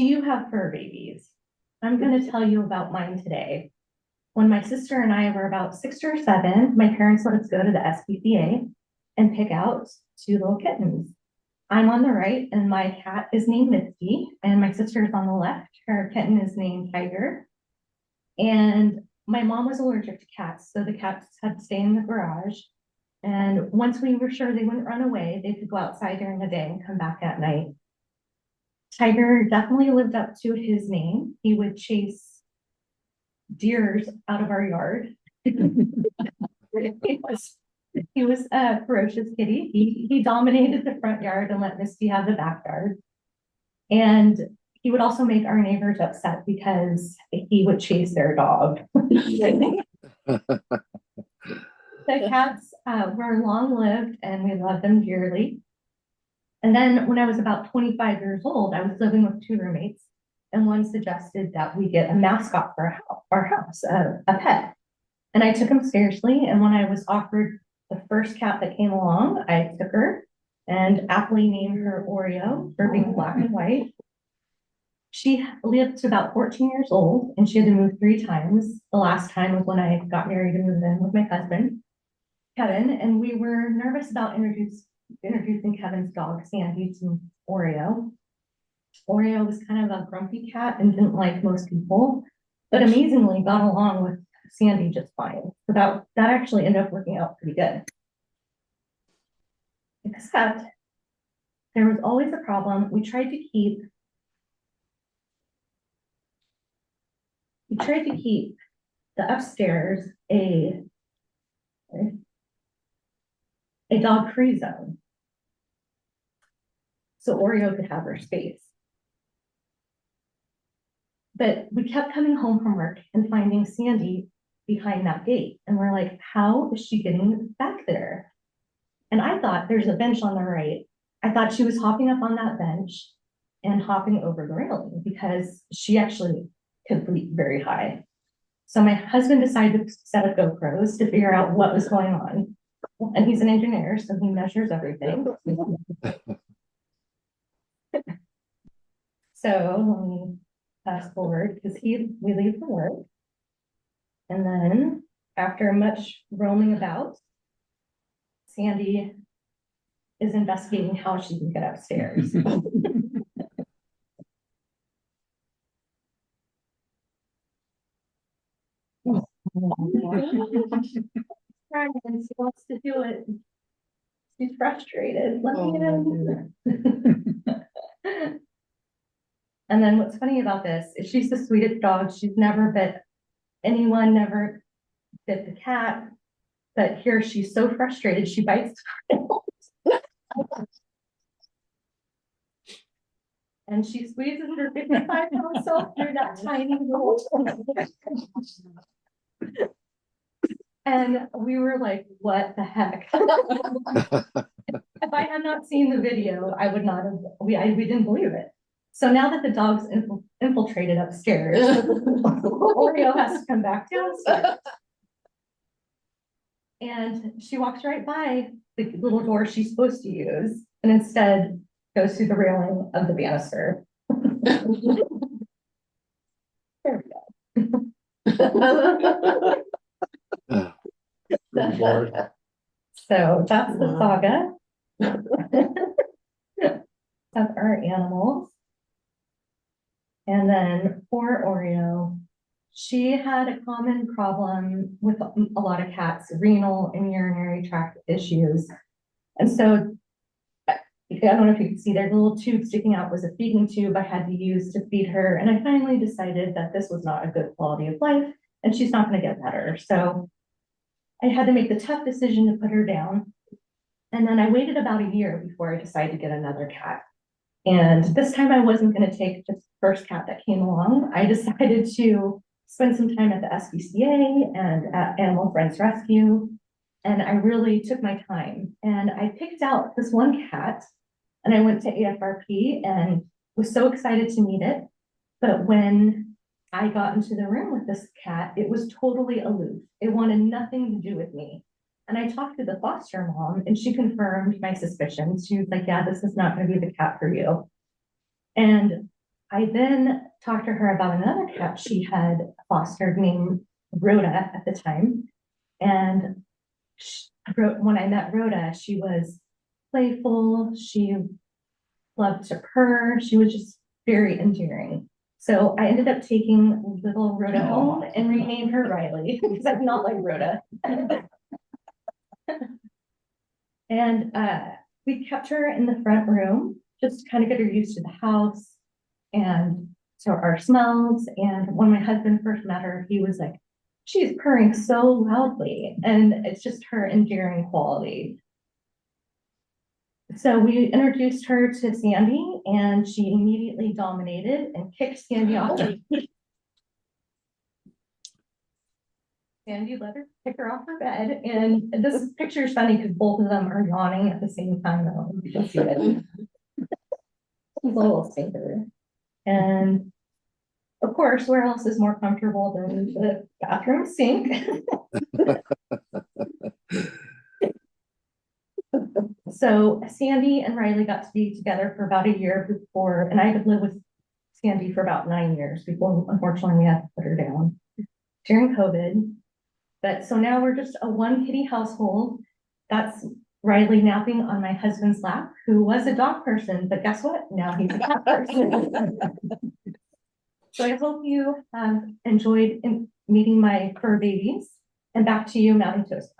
Do you have fur babies? I'm going to tell you about mine today. When my sister and I were about 6 or 7, my parents let us go to the SPCA and pick out 2 little kittens. I'm on the right, and my cat is named Misty, and my sister is on the left. Her kitten is named Tiger. And my mom was allergic to cats, so the cats had to stay in the garage. And once we were sure they wouldn't run away, they could go outside during the day and come back at night. Tiger definitely lived up to his name. He would chase deers out of our yard. He was a ferocious kitty. He dominated the front yard and let Misty have the backyard. And he would also make our neighbors upset because he would chase their dog. The cats were long-lived and we loved them dearly. And then when I was about 25 years old, I was living with 2 roommates, and one suggested that we get a mascot for our house, a pet. And I took him seriously. And when I was offered the first cat that came along, I took her and aptly named her Oreo for being black and white. She lived to about 14 years old, and she had to move 3 times. The last time was when I got married and moved in with my husband, Kevin, and we were nervous about introducing Kevin's dog, Sandy, to Oreo. Oreo was kind of a grumpy cat and didn't like most people, but amazingly got along with Sandy just fine. So that actually ended up working out pretty good. Except there was always a problem. We tried to keep the upstairs a dog-free zone, so Oreo could have her space. But we kept coming home from work and finding Sandy behind that gate. And we're like, how is she getting back there? And I thought there's a bench on the right. I thought she was hopping up on that bench and hopping over the railing because she actually could leap very high. So my husband decided to set up GoPros to figure out what was going on. And he's an engineer, so he measures everything. So let me fast forward because we leave for work. And then after much roaming about, Sandy is investigating how she can get upstairs. And she wants to do it. She's frustrated. Let me in. And then what's funny about this is she's the sweetest dog. She's never bit anyone, never bit the cat. But here she's so frustrated, she bites and she squeezes her 55-pound self through that tiny hole. And we were like, what the heck? If I had not seen the video, I would not have, we didn't believe it. So now that the dog's infiltrated upstairs, Oreo has to come back downstairs. And she walks right by the little door she's supposed to use, and instead goes through the railing of the banister. There we go. So that's the saga of our animals. And then for Oreo, she had a common problem with a lot of cats, renal and urinary tract issues. And so I don't know if you can see there's a little tube sticking out was a feeding tube I had to use to feed her. And I finally decided that this was not a good quality of life and she's not going to get better. So I had to make the tough decision to put her down. And then I waited about a year before I decided to get another cat. And this time I wasn't going to take just the first cat that came along. I decided to spend some time at the SPCA and at Animal Friends Rescue. And I really took my time. And I picked out this one cat and I went to AFRP and was so excited to meet it. But when I got into the room with this cat, it was totally aloof. It wanted nothing to do with me. And I talked to the foster mom and she confirmed my suspicions. She was like, yeah, this is not going to be the cat for you. And I then talked to her about another cat she had fostered named Rhoda at the time. And when I met Rhoda, she was playful. She loved to purr. She was just very endearing. So I ended up taking little Rhoda home and renamed her Riley because I'm not like Rhoda. And we kept her in the front room just to kind of get her used to the house and to our smells. And when my husband first met her, he was like, she's purring so loudly, and it's just her endearing quality. So we introduced her to Sandy, and she immediately dominated and kicked Sandy off. Sandy let her pick her off her bed, and this picture is funny because both of them are yawning at the same time. Though. You can see it. He's a little stinker. And of course, where else is more comfortable than the bathroom sink? So Sandy and Riley got to be together for about a year before, and I had lived with Sandy for about 9 years before, unfortunately, we had to put her down during COVID. But so now we're just a one kitty household. That's Riley napping on my husband's lap, who was a dog person, but guess what? Now he's a cat person. So I hope you have enjoyed meeting my fur babies. And back to you, Mountain Toast.